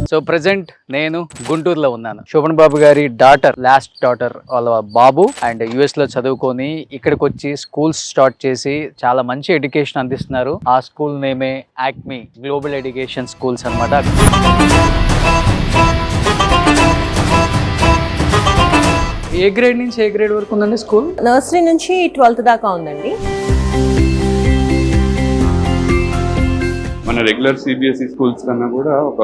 So present నేను గుంటూరులో ఉన్నాను. శోభన్ బాబు గారి లాస్ట్ డాటర్ వాళ్ళ బాబు అండ్ యుఎస్ లో చదువుకొని ఇక్కడికి వచ్చి స్కూల్స్ స్టార్ట్ చేసి చాలా మంచి ఎడ్యుకేషన్ అందిస్తున్నారు. ఆ school నేమే Acme global education schools అన్నమాట. ఏ గ్రేడ్ నుంచి ఏ గ్రేడ్ వరకు ఉందండి స్కూల్? నర్సరీ నుంచి 12th దాకా ఉందండి. మన రెగ్యులర్ సిబిఎస్ఈ స్కూల్స్ కన్నా కూడా ఒక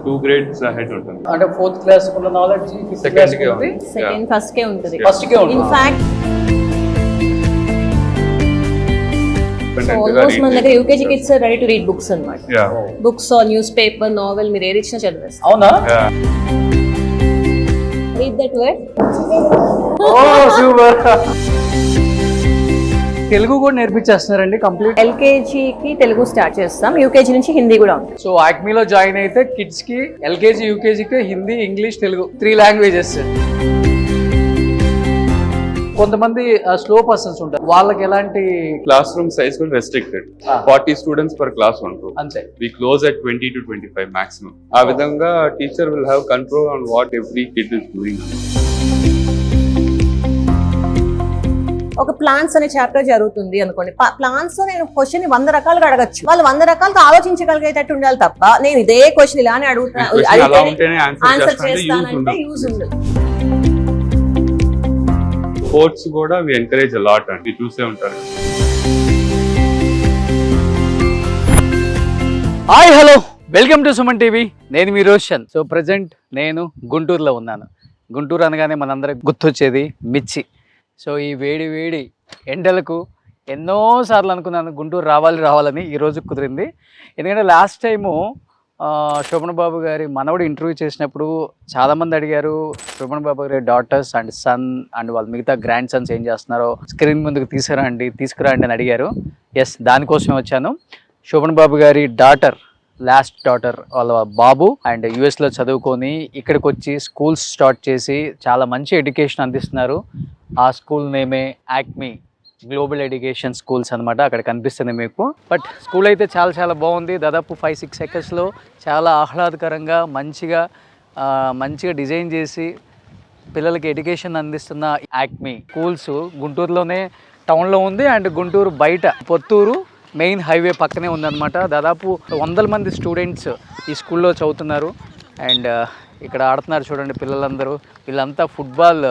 2 grades అహెడ్ ఉంటుంది. అంటే 4th క్లాస్ ఉన్న నాలెడ్జ్ సెకండ్ కే ఉంది. సెకండ్ ఫస్ట్ కే ఉంటుంది. ఫస్ట్ కే ఉంటుంది. ఇన్ఫాక్ట్ ఆల్మోస్ట్ మన దగ్గర UKG kids ready to read books అన్నమాట. బుక్స్ న్యూస్ పేపర్ నావెల్ మీరు ఏది ఇచ్చినా చదివేస్తారు. అవునా? Read that word. Super. Telugu కూడా నేర్పించేస్తున్నారండి కంప్లీట్? ఎల్కేజీకి తెలుగు స్టార్ట్ చేస్తాం, యూకేజీ నుంచి హిందీ కూడా ఉంటుంది. సో యాక్మీలో జాయిన్ అయితే కిడ్స్ కి ఎల్కేజీ యూకేజీకి హిందీ ఇంగ్లీష్ తెలుగు 3 లాంగ్వేజెస్. కొంతమంది స్లో పర్సన్స్ ఉంటారు, వాళ్ళకి ఎలాంటి? క్లాస్ రూమ్ సైజ్ కూడా రెస్ట్రిక్టెడ్. 40 students per class ఉంటుంది. అంతే. We close at 20 to 25 maximum. ఆ విధంగా teacher will have control on what every kid is doing. ఒక ప్లాన్స్ అనే చాప్టర్ జరుగుతుంది అనుకోండి. ప్లాన్స్ లో నేను క్వశ్చన్ 100 రకాలుగా అడగచ్చు. వాళ్ళు 100 రకాలుగా ఆలోచించగలిగేటట్టు ఉండాలి తప్ప నేను ఇదే క్వశ్చన్ ఇలానే ఆన్సర్ చేస్తానంటే యూజ్ ఉండదు. స్పోర్ట్స్ కూడా we encourage a lot అండి, చూసే ఉంటారు. Hi hello, welcome to Suman TV. నేను మీ రోషన్. సో ప్రజెంట్ నేను గుంటూరులో ఉన్నాను. గుంటూరు అనగానే మనందరికి గుర్తొచ్చేది మిర్చి. సో ఈ వేడి ఎండలకు ఎన్నోసార్లు అనుకున్నాను గుంటూరు రావాలని. ఈరోజు కుదిరింది. ఎందుకంటే లాస్ట్ టైము శోభన్ బాబు గారి మనవడు ఇంటర్వ్యూ చేసినప్పుడు చాలామంది అడిగారు శోభన్ బాబు గారి డాటర్స్ అండ్ సన్ అండ్ వాళ్ళ మిగతా గ్రాండ్ సన్స్ ఏం చేస్తున్నారో స్క్రీన్ ముందుకు తీసుకురండి అని అడిగారు. ఎస్, దానికోసమే వచ్చాను. శోభన్ బాబు గారి లాస్ట్ డాటర్ వాళ్ళ బాబు అండ్ యుఎస్లో చదువుకొని ఇక్కడికి వచ్చి స్కూల్స్ స్టార్ట్ చేసి చాలా మంచి ఎడ్యుకేషన్ అందిస్తున్నారు. ఆ school నేమే Acme global education schools అనమాట. అక్కడ కనిపిస్తుంది మీకు. బట్ స్కూల్ అయితే చాలా బాగుంది. దాదాపు 5-6 acresలో చాలా ఆహ్లాదకరంగా మంచిగా డిజైన్ చేసి పిల్లలకి ఎడ్యుకేషన్ అందిస్తున్న యాక్మీ స్కూల్స్ గుంటూరులోనే టౌన్లో ఉంది అండ్ గుంటూరు బయట పొత్తూరు మెయిన్ హైవే పక్కనే ఉందన్నమాట. దాదాపు 100 మంది స్టూడెంట్స్ ఈ స్కూల్లో చదువుతున్నారు. అండ్ ఇక్కడ ఆడుతున్నారు చూడండి పిల్లలందరూ. వీళ్ళంతా ఫుట్బాల్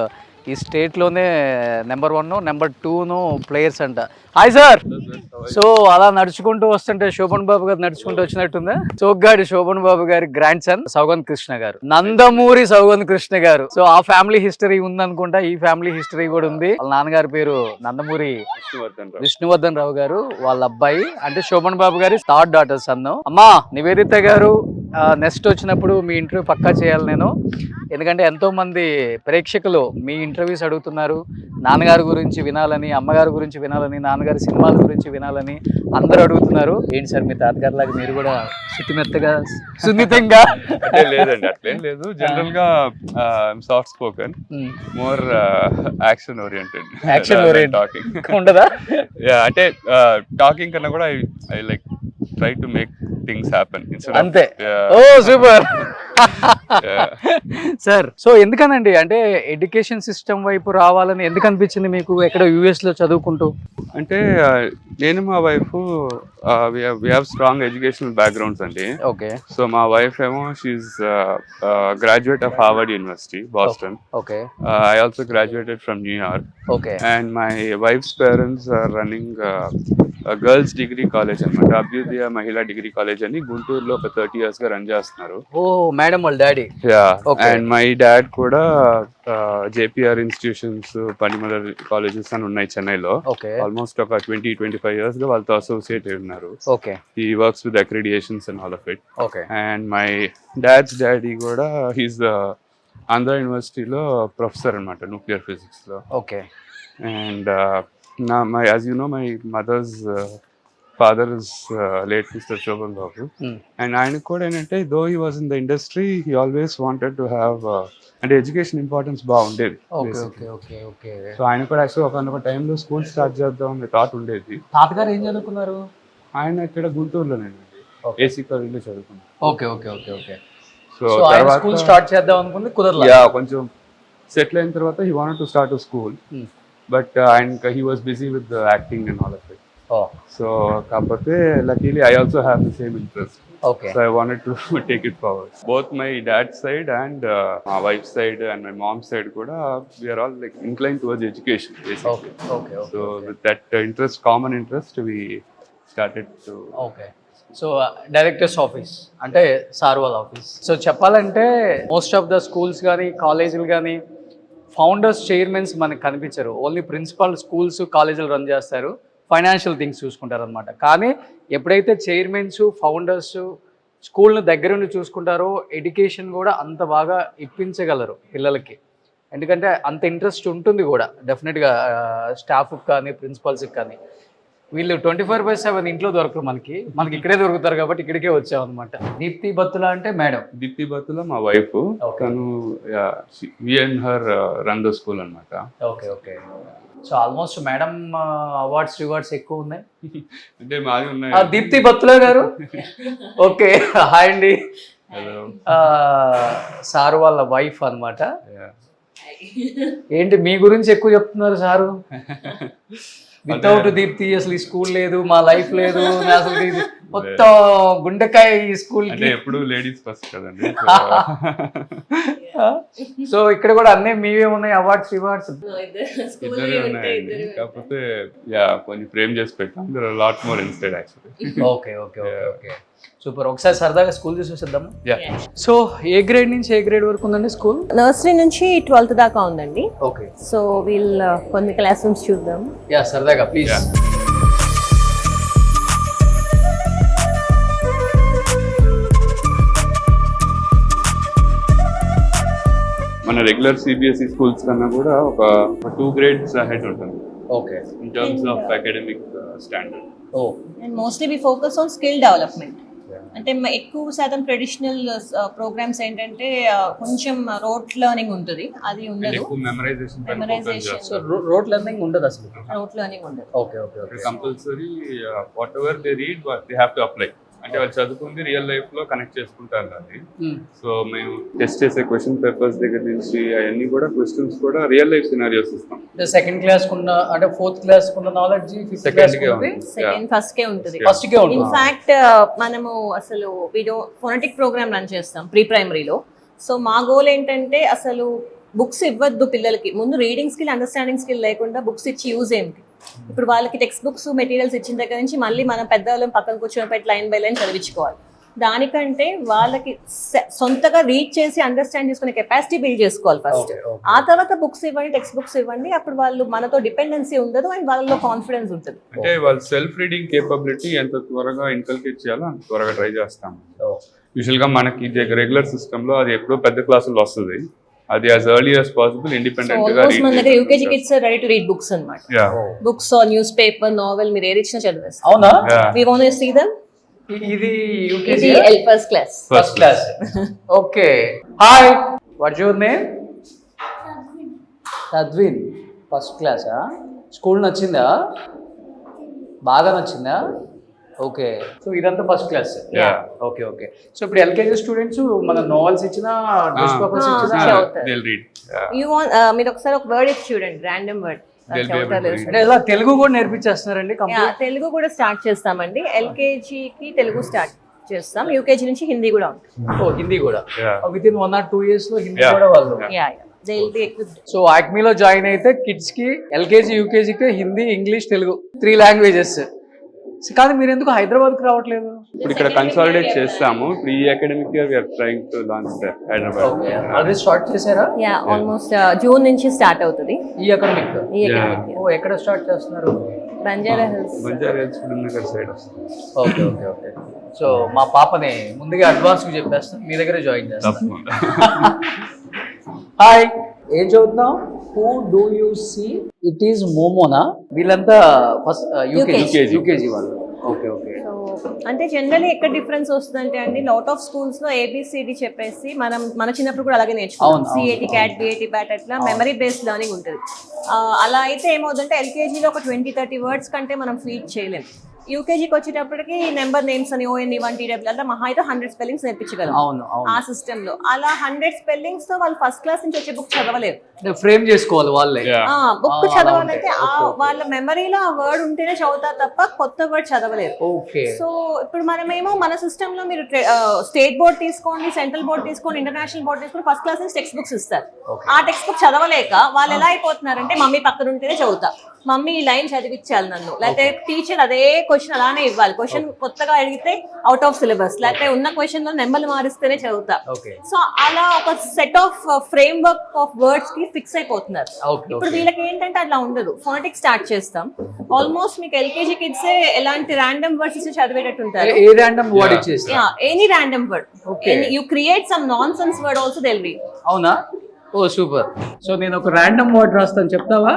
ఈ స్టేట్లోనే నెంబర్ 1 నెంబర్ 2 ప్లేయర్స్ అంట. Hi sir. సో అలా నడుచుకుంటూ వస్తుంటే శోభన్ బాబు గారు నడుచుకుంటూ వచ్చినట్టుందా? చోగ్గాడి శోభన్ బాబు గారి గ్రాండ్ సన్ సౌగంధ్ కృష్ణ గారు, నందమూరి సౌగంధ్ కృష్ణ గారు. సో ఆ ఫ్యామిలీ హిస్టరీ ఉందనుకుంటా. ఈ ఫ్యామిలీ హిస్టరీ కూడా ఉంది. వాళ్ళ నాన్నగారి పేరు నందమూరి విష్ణువర్ధన్ రావు గారు. వాళ్ళ అబ్బాయి అంటే శోభన్ బాబు గారి థర్డ్ డాటర్ సన్. అమ్మా నివేదిత గారు, నెక్స్ట్ వచ్చినప్పుడు మీ ఇంటర్వ్యూ పక్కా చేయాలి నేను. ఎందుకంటే ఎంతో మంది ప్రేక్షకులు మీ ఇంటర్వ్యూస్ అడుగుతున్నారు. నాన్నగారి గురించి వినాలని, అమ్మగారి గురించి వినాలని, నాన్నగారి సినిమాల గురించి వినాలని అందరూ అడుగుతున్నారు. ఏంటి సార్ మీ తాతగారి లాగా మీరు కూడా శుతిమెత్తగా సున్నితంగా? లేదండి, అట్లేం లేదు. జనరల్ గా soft spoken, more action oriented talking ఉండదా? అంటే టాకింగ్ కన్నా కూడా I like try to make things happen అంతే. ఓ సూపర్ సార్. సో ఎందుకనండి అంటే ఎడ్యుకేషన్ సిస్టమ్ వైపు రావాలని ఎందుకు అనిపించింది మీకు ఎక్కడ యుఎస్ లో చదువుకుంటూ? అంటే నేను మా wife we have strong educational backgrounds అండి. ఓకే. సో మా వైఫ్ ఏమో she's graduate of Harvard University, Boston. Okay. I also graduated from New York. Okay. And my wife's parents are running girls degree college అనమాట, అభ్యుదయ మహిళా degree college అని గుంటూరులో ఒక 30 years గా రన్ చేస్తున్నారు. ఓ మేడం వాళ్ళ డాడీ. అండ్ మై డాడ్ కూడా జేపీఆర్ ఇన్స్టిట్యూషన్స్, పనిమల కాలేజెస్ అని ఉన్నాయి చెన్నైలో. ఆల్మోస్ట్ ఒక 20-25 years గా వాళ్ళతో అసోసియేట్ అయి ఉన్నారు. He works with accreditations and all of it. And my dad's daddy కూడా హీస్ ఆంధ్ర యూనివర్సిటీలో ప్రొఫెసర్ అనమాట, న్యూక్లియర్ ఫిజిక్స్ లో. And as you know, my mother's father is late Mr. Shobhan Babu. And ఆయన కూడా ఏంటంటే though he was in the industry, he always wanted to have అంటే education importance బాగుండేది. So ఆయన కూడా యాక్చువల్ ఒక టైంలో స్కూల్ స్టార్ట్ చేద్దాం అనే థాట్ ఉండేది. తాతగారు ఏం చదువుకున్నారు? ఆయన ఇక్కడ గుంటూరులోనేనండి, ఏసీ కాలేజ్లో చదువుకున్నారు. సో సో ఆయన స్కూల్ స్టార్ట్ చేద్దాం అనుకుంది కుదరలేదు. యా కొంచెం సెటిల్ అయిన తర్వాత he wanted to start school, but and he was busy with acting and all of it. So కాకపోతే luckily I also have the same interest. Okay. So I wanted to take it forward. Both my dad's side and my wife's side and my mom's side kuda, we are all like inclined towards education basically. Okay. So with that interest, common interest, we started to. Okay. So directors office అంటే sir వాళ్ళ office. So చెప్పాలంటే most of the schools కానీ కాలేజీలు కానీ founders chairmans మనకు కనిపించరు. Only principal schools కాలేజీలు run చేస్తారు, ఫైనాన్షియల్ థింగ్స్ చూసుకుంటారు అనమాట. కానీ ఎప్పుడైతే చైర్మన్స్ ఫౌండర్స్ స్కూల్ను దగ్గరుండి చూసుకుంటారో ఎడ్యుకేషన్ కూడా అంత బాగా ఇప్పించగలరు పిల్లలకి. ఎందుకంటే అంత ఇంట్రెస్ట్ ఉంటుంది కూడా డెఫినెట్గా స్టాఫ్కి కానీ ప్రిన్సిపల్స్కి కానీ. వీళ్ళు 24/7 ఇంట్లో దొరకరు, మనకి ఇక్కడే దొరుకుతారు కాబట్టి ఇక్కడికే వచ్చామన్నమాట. దీప్తి బత్తుల అంటే మేడం. దీప్తి బత్తుల మా వైఫ్. తను we and her run the school అనమాట. Okay. So almost madam awards rewards ఎక్కువ ఉన్నాయి అంటే మాది ఉన్నాయి. దీప్తి బత్తుల గారు ఓకే, హాయ్ అండి. సారు వాళ్ళ వైఫ్ అన్నమాట. ఏంటి మీ గురించి ఎక్కువ చెప్తున్నారు సారు? వితౌట్ దీప్తి అసలు ఈ స్కూల్ లేదు, మా లైఫ్ లేదు, అసలు మొత్తం గుండెకాయ ఈ స్కూల్. ఎప్పుడు లేడీస్ ఫస్ట్ కదండి. సో ఇక్కడ కూడా అన్నీ మీవే ఉన్నాయి, అవార్డ్స్ రివార్డ్స్ ఇద్దరే ఉన్నాయండి. కాకపోతే కొంచెం ఫ్రేమ్ చేసి పెట్టాం. There are lot more instead actually. Okay. Super. ఒకసారి సరదాగా స్కూల్ చూసేద్దాం. సో ఏ గ్రేడ్ నుంచి ఏ గ్రేడ్ వరకు ఉందండి స్కూల్? నర్సరీ నుంచి 12th దాకా ఉందండి. ఓకే. సో వీళ్ళు కొన్ని క్లాస్ రూమ్స్ చూద్దాం. యా సరదాగా ప్లీజ్. మన రెగ్యులర్ సిబిఎస్ఈ స్కూల్స్ కన్నా కూడా ఒక 2 grades అహెడ్ ఉంటుంది. Okay. In terms of academic standard. And mostly we focus on skill development. అంటే ఎక్కువ శాతం ట్రెడిషనల్ ప్రోగ్రామ్స్ ఏంటంటే కొంచెం రోట్ లెర్నింగ్ ఉంటుంది, అది ఉండదు. మెమరైజేషన్. సో రోట్ లెర్నింగ్ ఉండదు అసలు. రోట్ లెర్నింగ్ ఉండదు. Okay. Compulsory what ever they read they have to apply. అంటే వాళ్ళు చదువుకుంది రియల్ లైఫ్ లో కనెక్ట్ చేసుకుంటారు అది. సో మేము టెస్ట్ చేసే క్వశ్చన్ పేపర్స్ దగ్గర నుంచి అవన్నీ కూడా క్వశ్చన్స్ కూడా రియల్ లైఫ్ సినారియోస్ ఇస్తాం. సెకండ్ క్లాస్ కున్న అంటే ఫోర్త్ క్లాస్ కున్న నాలెడ్జ్ ఫస్ట్ కే ఉంటుంది. ఇన్ఫాక్ట్ మనము అసలు ఫోనెటిక్ ప్రోగ్రామ్ రన్ చేస్తాం ప్రీ ప్రైమరీలో. సో మా గోల్ ఏంటంటే అసలు బుక్స్ ఇవ్వద్దు పిల్లలకి. ముందు రీడింగ్ స్కిల్, అండర్స్టాండింగ్ స్కిల్ లేకుండా బుక్స్ ఇచ్చి యూజ్ ఏంటి? ఇప్పుడు వాళ్ళకి టెక్స్ట్ బుక్స్ మెటీరియల్స్ ఇచ్చిన దగ్గర నుంచి మళ్ళీ మనం పెద్దవాళ్ళం పక్కన కూర్చొని పెట్టి లైన్ బై లైన్ చదివించుకోవాలి. దానికంటే వాళ్ళకి సొంతగా రీడ్ చేసి అండర్స్టాండ్ చేసుకునే కెపాసిటీ బిల్డ్ చేసుకోవాలి ఫస్ట్. ఆ తర్వాత బుక్స్ ఇవ్వండి, టెక్స్ట్ బుక్స్ ఇవ్వండి. అప్పుడు వాళ్ళు మనతో డిపెండెన్సీ ఉండదు అండ్ వాళ్ళలో కాన్ఫిడెన్స్ ఉంటుంది. అంటే వాళ్ళ సెల్ఫ్ రీడింగ్ కేపబిలిటీ ఎంత త్వరగా ఇన్కల్కేట్ చేయాలో అంత త్వరగా ట్రై చేస్తాం. యూజువల్ గా మనకి రెగ్యులర్ సిస్టమ్ లో అది ఎప్పుడో పెద్ద క్లాసుల్లో వస్తుంది. అది as early as possible independent గా రీడ్. మన దగ్గర UKG kids are ready to read books అన్నమాట. Books or news paper, novel, మీరు ఏది ఇచ్చినా చదివేస్తారు. అవునా? We want to see them. ఇది UKG first class. Okay. Hi, what's your name? తద్విన్. ఫస్ట్ క్లాసా? స్కూల్ నచ్చిందా? బాగా నచ్చిందా? ఓకే. సో ఇదంతా ఫస్ట్ క్లాస్. ఓకే. సో ఇప్పుడు ఎల్కేజీ స్టూడెంట్స్ మన నోవెల్స్ ఇచ్చినా న్యూస్ పేపర్స్ ఇచ్చినా యు వాంట్ మీరు ఒకసారి ఒక వర్డ్ ఇచ్చి చూడండి, రాండమ్ వర్డ్. అంటే ఇలా తెలుగు కూడా నేర్పించేస్తున్నారండి? తెలుగు కూడా స్టార్ట్ చేస్తామండి. ఎల్కేజీకి తెలుగు స్టార్ట్ చేస్తాం, యూకేజీ నుంచి హిందీ కూడా ఉంటుంది. హిందీ కూడా విత్ ఇన్ 1 or 2 years లో హిందీ కూడా వాళ్ళు. సో ఆక్మీలో జాయిన్ అయితే కిడ్స్ కి ఎల్కేజీ యూకేజీకి హిందీ, ఇంగ్లీష్, తెలుగు 3 languages. కానీ మీరు ఎందుకు హైదరాబాద్కి రావట్లేదు? ఇప్పుడు ఇక్కడ కన్సాలిడేట్ చేస్తాము. ఇప్పుడు ఈ academic year we are trying to launch that Hyderabad. Already start చేశారా? ఆల్మోస్ట్ జూన్ నుంచి స్టార్ట్ అవుతుంది ఈ అకాడమిక్. ఎక్కడ స్టార్ట్ చేస్తున్నారు? బంజారా హిల్స్ నగర్ సైడ్ వస్తుంది. ఓకే. సో మా పాపని ముందుగా అడ్వాన్స్ గా చెప్పేస్తాను, మీ దగ్గర జాయిన్ చేస్తాను. హాయ్, ఏం చదువుతున్నావు? Who do you see? It is మోమోనా? వీళ్ళంతా ఫస్ట్ యూకేజీ వాళ్ళు. ఓకే. అంటే జనరల్లీ ఎక్కడ డిఫరెన్స్ వస్తుందంటే అండి, లాట్ ఆఫ్ స్కూల్స్ లో ABCD చెప్పేసి మన చిన్నప్పుడు కూడా అలాగే నేర్చుకున్నాం. CAT, CAT, BAT, BAT అట్లా మెమరీ బేస్డ్ లెర్నింగ్ ఉంటుంది. అలా అయితే ఏమవుతుందంటే ఎల్కేజీలో ఒక 20-30 వర్డ్స్ కంటే మనం ఫీడ్ చేయలేం. యూకేజీకి వచ్చేటప్పటికి నెంబర్ నేమ్స్ అని ON1 TW అలా మహా అయితే 100 స్పెల్లింగ్స్ నేర్పించగలం అవును అవును ఆ సిస్టమ్ లో. అలా 100 స్పెల్లింగ్స్ తో వాళ్ళు ఫస్ట్ క్లాస్ నుంచి వచ్చే బుక్ చదవలేరు. ఫ్రేమ్ చేసుకోవాలి వాళ్ళే. బుక్ అలా చదవాలంటే ఉంటాయి. Okay, okay. వాళ్ళ మెమరీలో ఆ వర్డ్ ఉంటేనే చదువుతారు తప్ప కొత్త వర్డ్ చదవలేరు. ఓకే సో ఇప్పుడు మనమేమో మన సిస్టమ్ లో మీరు స్టేట్ బోర్డ్ తీసుకోండి, సెంట్రల్ బోర్డ్ తీసుకోండి, ఇంటర్నేషనల్ బోర్డ్ తీసుకోండి, ఫస్ట్ క్లాస్ నుంచి టెక్స్ట్ బుక్స్ ఇస్తారు. Okay. ఆ టెక్స్ట్ బుక్ చదవలేక వాళ్ళు ఎలా అయిపోతున్నారంటే మమ్మీ పక్కన ఉంటేనే చదువుతా, మమ్మీ ఈ లైన్ చదివించాలి నన్ను, లేకపోతే టీచర్ అదే క్వశ్చన్ అలానే ఇవ్వాలి, క్వశ్చన్ కొత్తగా అడిగితే అవుట్ ఆఫ్ సిలబస్, లేకపోతే ఉన్న క్వశ్చన్ లో నెంబర్లు మారిస్తేనే చదువుతా. ఓకే సో అలా ఒక set of frame work of words కి ఫిక్స్ అయిపోతున్నారు. ఓకే ఇప్పుడు వీళ్ళకి ఏంటంటే అట్లా ఉండదు. ఫోనెటిక్ స్టార్ట్ చేస్తాం, ఆల్మోస్ట్ మీకు LKG కిడ్స్ ఎలాంటి ర్యాండమ్ వర్డ్స్ ఇచ్చి చదివేటట్టు ఉంటారు. ఏ ర్యాండమ్ వర్డ్ ఇచ్చేస్తా. Any random word, Okay. You create some non sense word also they will read. అవునా? ఓ సూపర్. సో నేను ఒక ర్యాండమ్ వర్డ్ రాస్తాను, చెప్తావా?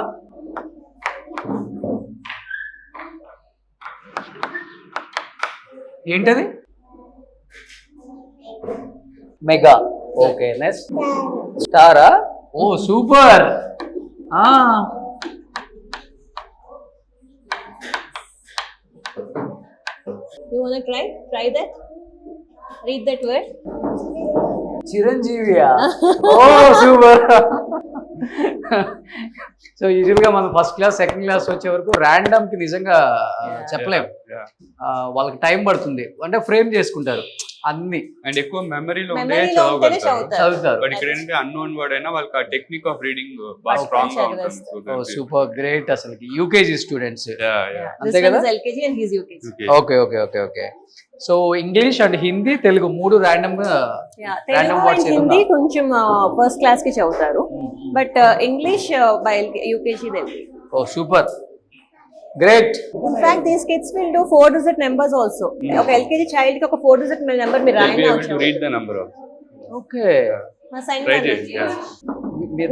ఏంటది? మెగా. ఓకే నెక్స్ట్ స్టారా? Oh super. You wanna try that? Read that word. చిరంజీవియా? Oh super. So usual గా మనం ఫస్ట్ క్లాస్ సెకండ్ క్లాస్ వచ్చే వరకు ర్యాండమ్ కి నిజంగా చెప్పలేం. వాళ్ళకి టైం పడుతుంది, అంటే ఫ్రేమ్ చేసుకుంటారు అన్ని, అండ్ ఎక్కువ మెమరీలో Memory లో ఉంటేనే చదువుతారు. చదువుతారు. బట్ ఇక్కడ ఏంటంటే అన్నోన్ వర్డ్ అయినా వాళ్ళకి ఆ టెక్నిక్ ఆఫ్ రీడింగ్ బాగా స్ట్రాంగ్ గా ఉంటుంది. Super great. అసలు యూకేజీ స్టూడెంట్స్ This అంతే one కదా? is LKG and he's UKG. Okay okay okay okay. So English and Hindi Telugu మూడు ర్యాండమ్ గా random Telugu words and Hindi కొంచెం ఫస్ట్ క్లాస్ కి చదువుతారు, but English by UKG they will. Oh super great. In fact, these kids will do 4-digit numbers also. ఒక LKG child కి ఒక 4-digit number మీరు They'll be able to రాయండి. read the number of. Okay మా sign Right, language. yeah.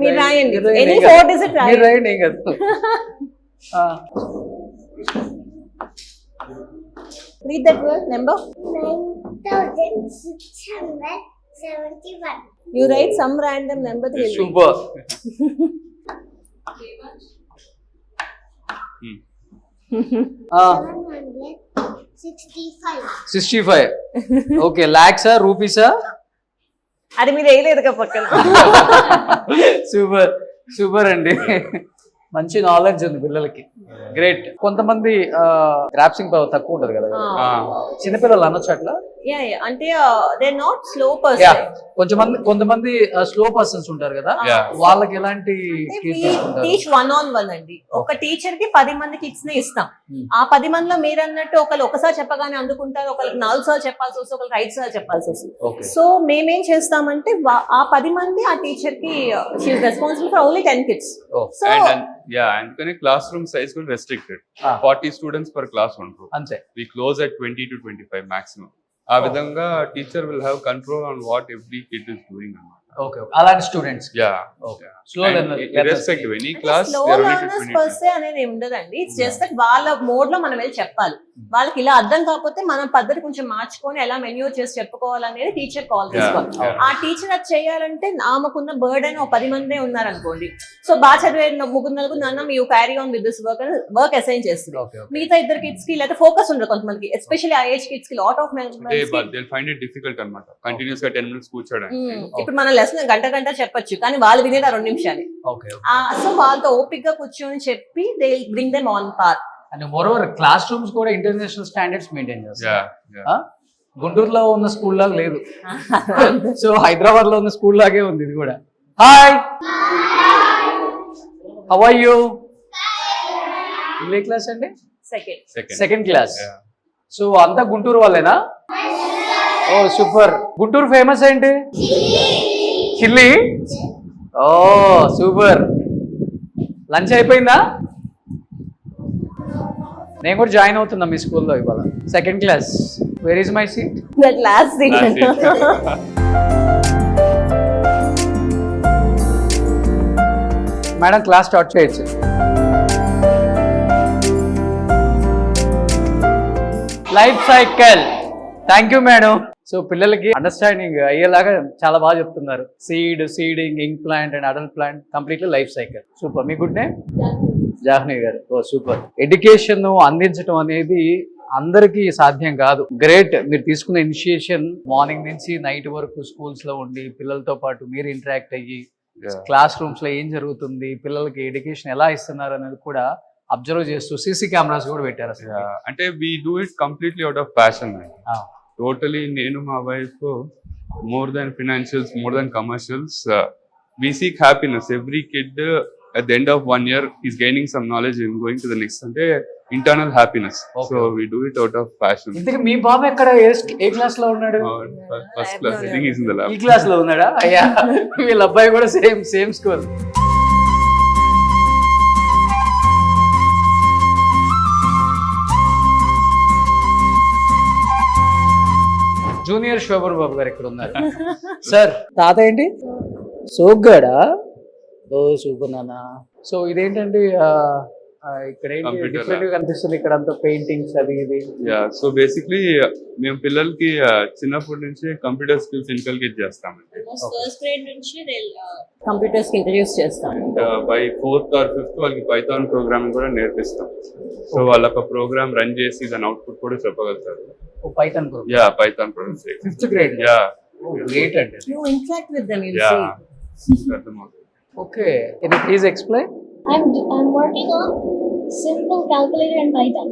మీరు రాయండి. Any 4-digit మీరు రాయండి. రాయండి ఏం కాదు. Read that word number. 9,671. You write some random number. They will read. Super. Ah. 765. 65. Okay లాక్సా రూపీసా? అది మీరు వేయలేదు కదా పక్కన. సూపర్ సూపర్ అండి. మంచి నాలెడ్జ్ ఉంది పిల్లలకి. గ్రేట్. కొంతమంది గ్రాప్సింగ్ పవర్ తక్కువ ఉంటది కదా, చిన్నపిల్లలు అనొచ్చు అట్లా? అంటే they not slow yeah person. కొంతమంది స్లో పర్సన్స్ ఉంటారు కదా, Yeah. వాళ్ళకి ఎలాంటి కేర్ తీసుకుంటారు? టీచ్ 1-on-1 అండి. ఒక టీచర్ కి 10 మంది కిడ్స్ ని ఇస్తాం. ఆ 10 మందిలో మీరు అన్నట్టు ఒకళ్ళు ఒకసారి చెప్పగానే అందుకుంటారు, ఒకరికి 4 సార్లు చెప్పాల్సి వస్తుంది, ఒకరికి 5 సార్లు చెప్పాల్సి వస్తుంది. ఓకే సో మేమేం చేస్తామంటే ఆ 10 మంది ఆ టీచర్ కి she's responsible for only 10 kids. So అందుకని క్లాస్ రూమ్ సైజ్ కూడా restricted. Ah. 40 students per class ఉంటారు. అంతే. We close at 20 to 25 maximum. ఆ విధంగా teacher will have control on what every kid is doing అన్నమాట. ఓకే అలాంటి students yeah slow irrespective any class slow they are only learners 20. Per సే అనేది ఉండదండి. It's just that వాళ్ళ mode లో మనం వెళ్ళి చెప్పాలి. వాళ్ళకి ఇలా అర్థం కాకపోతే మనం పద్ధతి కొంచెం మార్చుకొని ఎలా మెన్యూ చేసి చెప్పుకోవాలనేది టీచర్ కాల్ చేసుకోవాలి. Yeah. ఆ టీచర్ అది చేయాలంటే ఆమెకున్న బర్డెన్ 10 మందే ఉన్నారనుకోండి, సో బాగా చదివే 3-4 నాన్న మీ carry on with this work అని వర్క్ అసైన్ చేస్తుంది. మిగతా 2 కిడ్స్ కి లేదా ఫోకస్ ఉండదు కొంతమందికి, ఎస్పెషల్లీ ఆ ఏజ్ కిడ్స్ కి lot of But they'll find it difficult అన్నమాట కంటిన్యూస్ గా 10 minutes కూర్చోడానికి. ఇప్పుడు మన లెసన్ గంట చెప్పొచ్చు, కానీ వాళ్ళు వినేది 2 నిమిషాలే. ఓకే సో వాళ్ళతో ఓపిక్ గా కూర్చొని చెప్పి they bring them on par. And moreover class rooms కూడా ఇంటర్నేషనల్ స్టాండర్డ్స్ మెయింటైన్ చేస్తారు. Yeah. గుంటూరులో ఉన్న స్కూల్ లాగా లేదు, సో హైదరాబాద్ లో ఉన్న స్కూల్ లాగే ఉంది ఇది కూడా. Hi, how are you? ఏ క్లాస్ అండి? Second class. Yeah. సో అంతా గుంటూరు వాళ్ళేనా? ఓ సూపర్. గుంటూరు ఫేమస్ ఏంటి? చిల్లీ. Oh super. లంచ్ అయిపోయిందా? నేను కూడా జాయిన్ అవుతున్నా మీ స్కూల్లో ఇవాళ, second class. Where is my seat? That last seat. Madam class start చేయొచ్చు. Life cycle. Thank you madam. So పిల్లలకి అండర్స్టాండింగ్ అయ్యేలాగా చాలా బాగా చెప్తున్నారు. Seeding, ink plant and adult plant, completely life cycle. Super. Me good name? Jahnavi గారు. ఓ super. Education అందించడం అనేది అందరికీ సాధ్యం కాదు. గ్రేట్, మీరు తీసుకున్న ఇనిషియేషన్. మార్నింగ్ నుంచి నైట్ వరకు స్కూల్స్ లో ఉండి పిల్లలతో పాటు మీరు ఇంటరాక్ట్ అయ్యి క్లాస్ రూమ్స్ లో ఏం జరుగుతుంది, పిల్లలకి ఎడ్యుకేషన్ ఎలా ఇస్తున్నారు అనేది కూడా అబ్జర్వ్ చేస్తూ సీసీ కెమెరాస్ కూడా పెట్టారు అసలు. అంటే we do it completely out of passion. Totally నేను మా wife more than financials, more than commercials, we seek happiness. Every kid at the end of 1 year is gaining some knowledge and going to the next, ante internal happiness. So we do it out of passion. ఇంతకీ మీ బాబు ఎక్కడ ఏ class లో ఉన్నాడు? First class, I think he's in the lab. ఈ class లో ఉన్నాడా? అయ్యా, వీళ్ళ అబ్బాయి కూడా సేమ్ స్కూల్. జూనియర్ శోభన్ బాబు గారు ఇక్కడ ఉన్నారు. సార్, తాత ఏంటి సోగ్గాడా? ఓ సూపర్ నాన్న. సో ఇదేంటండి ఇక్కడ ఏంటి Computer డిఫరెంట్ గా కనిపిస్తుంది ఇక్కడ అంతా పెయింటింగ్స్ అది ఇది? సో బేసిక్లీ మేము పిల్లలకి చిన్నప్పటి నుంచి కంప్యూటర్ స్కిల్స్ ఇన్కల్కేట్ చేస్తామండి. ఫస్ట్ గ్రేడ్ నుంచి కంప్యూటర్స్ కి ఇంట్రడ్యూస్ చేస్తాం. బై 4th or 5th వాళ్ళకి పైథాన్ ప్రోగ్రామింగ్ కూడా నేర్పిస్తాం. సో వాళ్ళు ఒక ప్రోగ్రామ్ రన్ చేసి దాని అవుట్పుట్ కూడా చెప్పగలుగుతారు. Python Python program 5th grade. Great అండి. You interact with them, you see. Okay, can you please explain? I'm working on simple calculator in Python.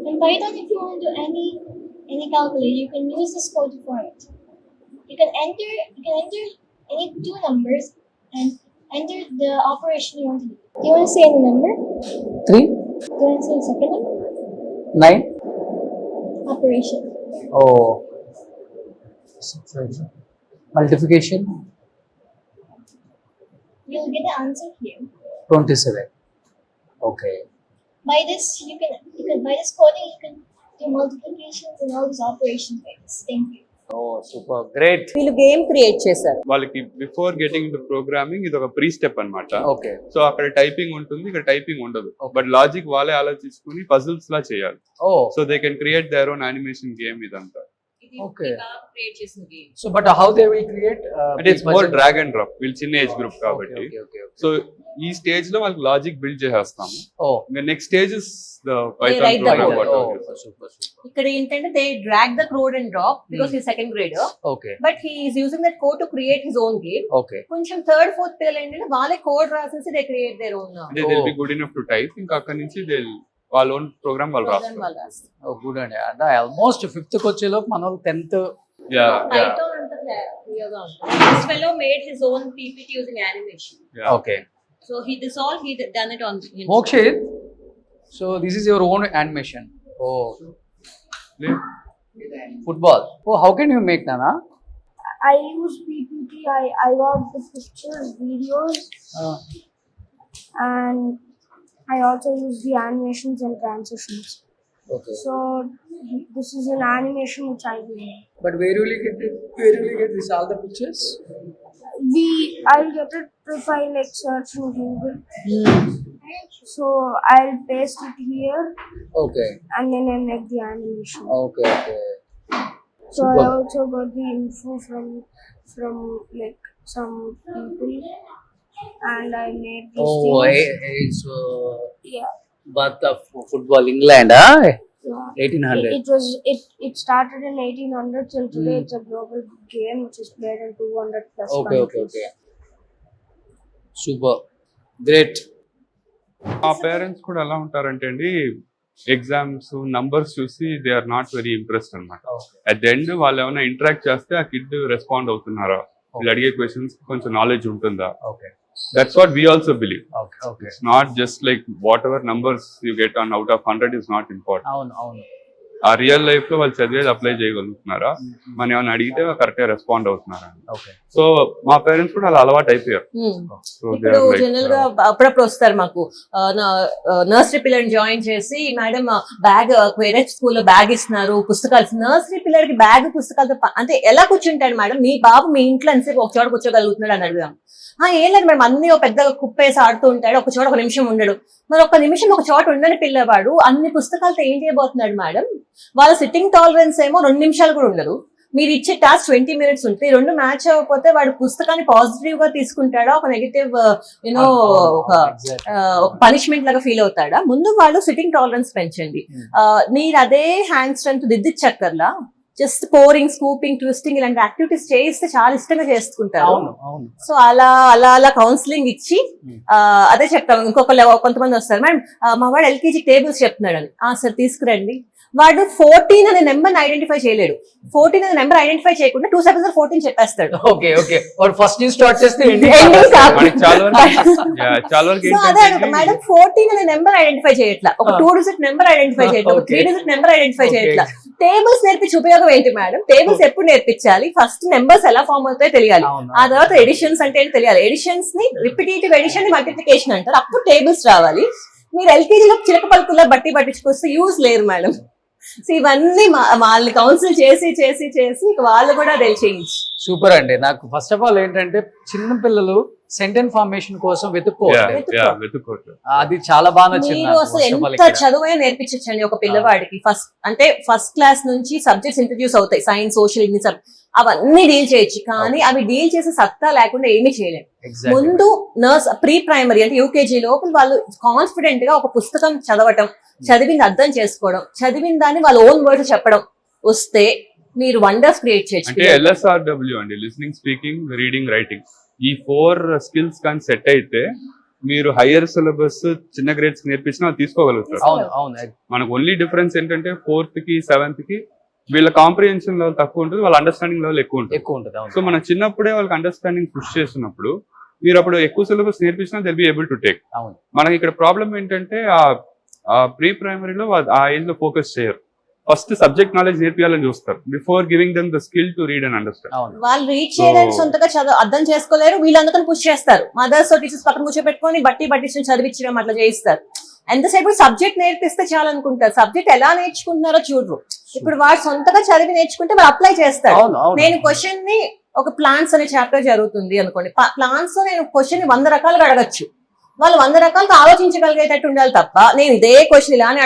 In Python, if you want to do any calculator, you can use this code for it. You can enter any two numbers and enter the operation you want to do. Do you want to say any number? 3, Do you want to say the second one? 9. Operation. Oh, multiplication You'll get the answer here. 27. Okay. By this, you can by this coding you can do multiplications and all these operations by this. Thank you. Oh, super, great. వీళ్ళు game create చేశారు. వాళ్ళకి before getting to programming ఇది ఒక pre step అన్నమాట. Okay. So అక్కడ typing ఉంటుంది, ఇక్కడ typing ఉండదు. బట్ లాజిక్ వాళ్ళే ఆలోచించుకుని పజిల్స్ లా చేయాలి. Oh, so they can create their own animation game ఇదంతా. Okay. క్రియేట్ చేసిన game. So but how they will create? అంటే it's more drag and drop. వీళ్ళు చిన్న ఏజ్ గ్రూప్ కాబట్టి. Okay. సో ఈ స్టేజ్ లో వాళ్ళకి లాజిక్ బిల్డ్ చేసేస్తాము. Oh, ఇంకా next stage is the write Python the program. code. oh, super. ఇక్కడ ఏంటంటే they drag the code and drop because he second grader, Okay. But he is using that code to create his own game. Okay. కొంచెం third fourth పిల్లలు ఏంటంటే వాళ్ళే code రాసేసి they create their own అంటే they will be good enough to type. ఇంకా అక్కడ నుంచి they వాళ్ళ ఓన్ ప్రోగ్రామ్ వాళ్ళు రాస్తారు. Oh, good అండి. అంటే ఆల్మోస్ట్ 5th కి వచ్చేలోపు మన వాళ్ళు 10th. Python అంతా క్లియర్గా ఉంటుంది. This fellow made his own PPT using animation. Okay. So he done it on Mokshit, so this is your own animation. Oh, football. Oh, how can you make Nana? I use PPT. I got the pictures, videos, and I also use the animations and transitions. Okay. So this is an animation which I made. But where will you get it? Where will you get this all the pictures? I'll get it if I like search in Google. So I'll paste it here Okay. and then I make the animation. Okay. So I Super. also got the info from like some people, and I made these Oh, things. so Yeah. but the football England, Yeah. 1800. It started in 1800 till today. It's a global game which is played in 200 plus Okay. countries. Super. Great. మా parents కూడా ఎలా ఉంటారంటే అండి, exams numbers చూసి they are not very impressed అనమాట. At the end వాళ్ళు ఏమైనా interact చేస్తే ఆ కిడ్ రెస్పాండ్ అవుతున్నారా, వీళ్ళు అడిగే క్వశ్చన్స్ కొంచెం నాలెడ్జ్ ఉంటుందా, Okay. That's what we also believe. Okay. It's not just like what ever numbers you get on out of 100 is not important. అవును. ఆ రియల్ లైఫ్ లో వాళ్ళు చదివేది అప్లై చేయగలుగుతున్నారా, మనం ఏమైనా అడిగితే కరెక్ట్ గా రెస్పాండ్ అవుతున్నారా. Okay. సో మా పేరెంట్స్ కూడా అలా అలవాటు అయిపోయారు. సో దే ఇప్పుడు ఆర్ జనరల్ గా అప్పుడప్పుడు వస్తారు మాకు నర్సరీ పిల్లల్ని జాయిన్ చేసి, మేడం బ్యాగ్ వేరే స్కూల్లో బ్యాగ్ ఇస్తున్నారు, పుస్తకాలు. నర్సరీ పిల్లలకి బ్యాగ్ పుస్తకాలతో అంటే ఎలా కూర్చుంటాడు మేడం? మీ బాబు మీ ఇంట్లో ఎంతసేపు ఒక చోట కూర్చోగలుగుతున్నాడు అని అడుగుదాం. ఏం లేదు మేడం, అన్ని ఒక పెద్ద కుప్పేసి ఆడుతూ ఉంటాడు, ఒక చోట ఒక నిమిషం ఉండడు. మరి ఒక నిమిషం ఒక చోట ఉండని పిల్లవాడు అన్ని పుస్తకాలతో ఏం చేయబోతున్నాడు మేడం? వాళ్ళ సిట్టింగ్ టాలరెన్స్ ఏమో 2 నిమిషాలు కూడా ఉండదు. మీరు ఇచ్చే టాస్క్ 20 minutes ఉంటే ఈ రెండు మ్యాచ్ అవ్వకపోతే వాడు పుస్తకాన్ని పాజిటివ్ గా తీసుకుంటాడా, ఒక నెగిటివ్ యూనో ఒక పనిష్మెంట్ లాగా ఫీల్ అవుతాడా? ముందు వాళ్ళు సిట్టింగ్ టాలరెన్స్ పెంచండి. మీరు అదే హ్యాండ్ స్ట్రెంత్ దిద్దిచ్చక్కర్లా, జస్ట్ పోరింగ్, స్కూపింగ్, ట్విస్టింగ్ ఇలాంటి యాక్టివిటీస్ చేయిస్తే చాలా ఇష్టంగా చేసుకుంటారు. సో అలా అలా అలా కౌన్సిలింగ్ ఇచ్చి అదే చెప్తాం. కొంతమంది వస్తారు, మేడం మా వాడు ఎల్కేజీ టేబుల్స్ చెప్తున్నాడు అని. సార్ తీసుకురండి. వాడు 14 అనే నెంబర్ ఐడెంటిఫై చేయలేడు. 14 అనే నెంబర్ ఐడెంటిఫై చేయకుండా 2 seconds 14 చెప్పేస్తాడు. ఓకే ఓకే ఫస్ట్ నుంచి స్టార్ట్ చేస్తే మేడం 14 అనే నెంబర్ ఐడెంటిఫై చేయట్లా, ఒక 2 digit నెంబర్ ఐడెంటిఫై చేయట్లా, ఒక 3 digit నెంబర్ ఐడెంటిఫై చేయట్లా. టేబుల్స్ నేర్పించి ఉపయోగం ఏంటి మేడం? టేబుల్స్ ఎప్పుడు నేర్పించాలి? ఫస్ట్ నెంబర్స్ ఎలా ఫామ్ అవుతాయో తెలియాలి, ఆ తర్వాత ఎడిషన్స్ అంటే ఏంటి తెలియాలి. ఎడిషన్స్ ని రిపిటేటివ్ ఎడిషన్ ని మల్టిప్లికేషన్ అంటారు, అప్పుడు టేబుల్స్ రావాలి. మీరు ఎల్కేజీలో చిలక పలుకుల్లో బట్టి పట్టించుకొస్తే యూజ్ లేరు మేడం. సో ఇవన్నీ వాళ్ళని కౌన్సిల్ చేసి చేసి చేసి వాళ్ళు కూడా చేంజ్. సూపర్ అండి. నాకు ఫస్ట్ ఆఫ్ ఆల్ ఏంటంటే చిన్న పిల్లలు సెంటెన్స్ ఫార్మేషన్ కోసం వెతుక్కోవాలి, అది చాలా బాగా నచ్చింది. మీరు అసలు ఎంత చదువైనా నేర్పించండి ఒక పిల్లవాడికి. ఫస్ట్ క్లాస్ నుంచి సబ్జెక్ట్స్ ఇంట్రడ్యూస్ అవుతాయి, సైన్స్, సోషల్, ఇన్ని అవన్నీ డీల్ చేయొచ్చు. కానీ అవి డీల్ చేసే సత్తా లేకుండా ఏమీ చేయలేము. ముందు ప్రీ ప్రైమరీ అంటే యూకేజీ లోపల వాళ్ళు కాన్ఫిడెంట్ గా ఒక పుస్తకం చదవటం, చదివింది అర్థం చేసుకోవడం, చదివిన దాన్ని వాళ్ళ ఓన్ వర్డ్స్ చెప్పడం వస్తే మీరు వండర్స్ క్రియేట్ చేయొచ్చు. అంటే LSRW అండి, లిస్నింగ్, స్పీకింగ్, రీడింగ్, రైటింగ్, ఈ 4 skills కానీ సెట్ అయితే మీరు హైయర్ సిలబస్ చిన్న గ్రేడ్స్ నేర్పించినా తీసుకోగలుగుతారు. మనకు ఓన్లీ డిఫరెన్స్ ఏంటంటే 4th కి 7th కి వీళ్ళ కాంప్రిహెన్షన్ లెవెల్ తక్కువ ఉంటుంది, వాళ్ళ అండర్స్టాండింగ్ లెవెల్ ఎక్కువ ఉంటుంది. సో మనం చిన్నప్పుడే వాళ్ళకి అండర్స్టాండింగ్ పుష్ చేస్తున్నప్పుడు మీరు అప్పుడు ఎక్కువ సిలబస్ నేర్పించినా they'll be able to take. మనకి ఇక్కడ ప్రాబ్లం ఏంటంటే ఆ ప్రీ ప్రైమరీలో ఆ ఏజ్ లో ఫోకస్ చేయరు, ఫస్ట్ సబ్జెక్ట్ నాలెడ్జ్ నేర్పియాలని చూస్తారు before giving them the skill to read and understand. వాళ్ళు రీడ్ చేయడానికి సొంతగా అర్థం చేసుకోలేరు, వీళ్ళందరికీ పుష్ చేస్తారు. మదర్స్ టీచర్స్ పక్కన కూర్చోబెట్టుకొని బట్టి చదివించడం అట్లా చేయిస్తారు. ఎంతసేపు సబ్జెక్ట్ నేర్పిస్తే చాలు అనుకుంటారు, సబ్జెక్ట్ ఎలా నేర్చుకుంటున్నారో చూడరు. ఇప్పుడు వాడు సొంతగా చదివి నేర్చుకుంటే వాళ్ళు అప్లై చేస్తారు. నేను క్వశ్చన్ ని ఒక ప్లాంట్స్ అనే చాప్టర్ జరుగుతుంది అనుకోండి, ప్లాంట్స్ లో నేను క్వశ్చన్ ని 100 రకాలుగా అడగచ్చు. వాళ్ళు 100 రకాలుగా ఆలోచించగలిగేటట్టు ఉండాలి తప్ప నేను ఇదే క్వశ్చన్ ఇలానే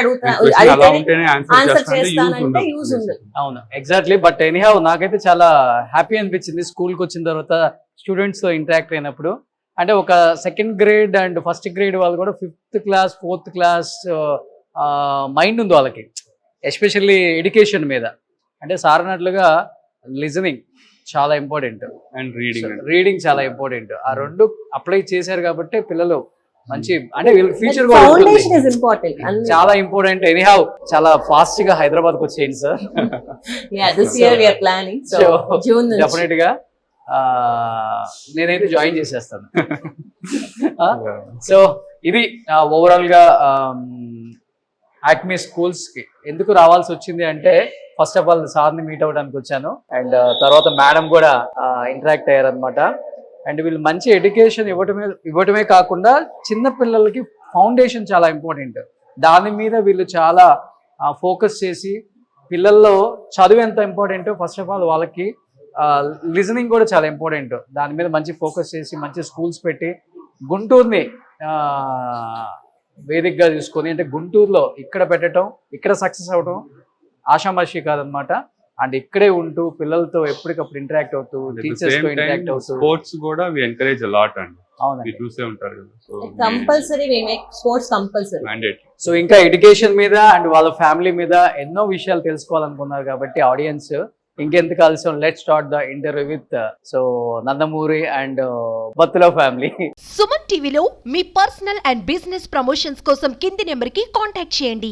ఆన్సర్ చేస్తానంటే యూజ్ ఉండదు. అవును, ఎగ్జాక్ట్లీ. బట్ ఎనీహౌ నాకైతే చాలా హ్యాపీ అనిపించింది స్కూల్కి వచ్చిన తర్వాత స్టూడెంట్స్ తో ఇంటరాక్ట్ అయినప్పుడు. అంటే ఒక 2nd grade and 1st grade వాళ్ళు కూడా 5th class 4th class mind ఉంది వాళ్ళకి, ఎస్పెషల్లీ ఎడ్యుకేషన్ మీద. అంటే సార్ అన్నట్లుగా లిజనింగ్ చాలా ఇంపార్టెంట్ అండ్ రీడింగ్ చాలా ఇంపార్టెంట్. ఆ రెండు అప్లై చేశారు కాబట్టి పిల్లలు మంచి, అంటే వీళ్ళకి ఫ్యూచర్ చాలా ఇంపార్టెంట్. ఎనీహౌ చాలా ఫాస్ట్ గా హైదరాబాద్ కు వచ్చేయండి సార్. డెఫినెట్ గా నేనైతే జాయిన్ చేసేస్తాను. సో ఇది ఓవరాల్ గా యాక్మే స్కూల్స్ కి ఎందుకు రావాల్సి వచ్చింది అంటే, ఫస్ట్ ఆఫ్ ఆల్ సార్ని మీట్ అవ్వడానికి వచ్చాను, అండ్ తర్వాత మేడం కూడా ఇంటరాక్ట్ అయ్యారనమాట. అండ్ వీళ్ళు మంచి ఎడ్యుకేషన్ ఇవ్వటమే కాకుండా చిన్న పిల్లలకి ఫౌండేషన్ చాలా ఇంపార్టెంట్. దాని మీద వీళ్ళు చాలా ఫోకస్ చేసి, పిల్లల్లో చదువు ఎంత ఇంపార్టెంటో ఫస్ట్ ఆఫ్ ఆల్ వాళ్ళకి లిజనింగ్ కూడా చాలా ఇంపార్టెంట్. దాని మీద మంచి ఫోకస్ చేసి మంచి స్కూల్స్ పెట్టి గుంటూరుని వేదికగా తీసుకొని, అంటే గుంటూరులో ఇక్కడ పెట్టడం, ఇక్కడ సక్సెస్ అవడం ఆషామాషి కాదనమాట. అండ్ ఇక్కడే ఉంటూ పిల్లలతో ఎప్పటికప్పుడు ఇంటరాక్ట్ అవుతూ, టీచర్స్ తో ఇంటరాక్ట్ అవుతూ, స్పోర్ట్స్ కూడా వి ఎంకరేజ్ అ లాట్ అండి. అవునండి, చూసే ఉంటారు కదా. So compulsory we make sports compulsory mandatory. So ఇంకా ఎడ్యుకేషన్ మీద అండ్ వాళ్ళ ఫ్యామిలీ మీద ఎన్నో విషయాలు తెలుసుకోవాలనుకున్నారు కాబట్టి ఆడియన్స్ ఇంకెందుకు ఆలస్యం, let's start the interview with Nandamuri and Battula family. Suman టీవీలో మీ పర్సనల్ అండ్ బిజినెస్ ప్రమోషన్స్ కోసం కింది నెంబర్కి కాంటాక్ట్ చేయండి.